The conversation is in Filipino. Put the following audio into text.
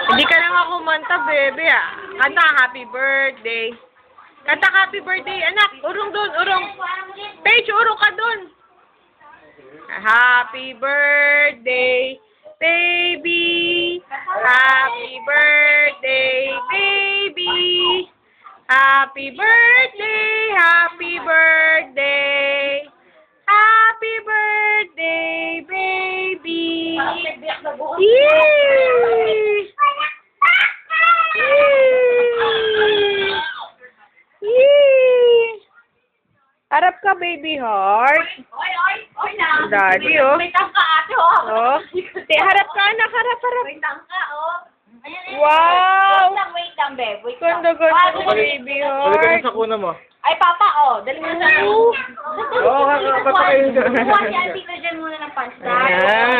Hindi ka na nga kumanta, bebe, ah. Kanta, happy birthday. Kanta, happy birthday, anak. Urong doon, urong. Paige, urong ka doon. Happy birthday, baby. Happy birthday, baby. Happy birthday, happy birthday. Happy birthday, baby. Yee! Yee! Harap ka, baby heart. Oy na. Daddy, oh. May tangka ate, oh. Oh. Harap ka, anak. Harap. May tangka, oh. Wow! Wait lang, babe. Wait lang. Ganda, baby Balik ka heart. sa kuna mo. Ay, papa, oh. Dali mo na. Oo. Oo, kakapatay. Kuha si Auntie ko dyan muna ng pasta. Ayan.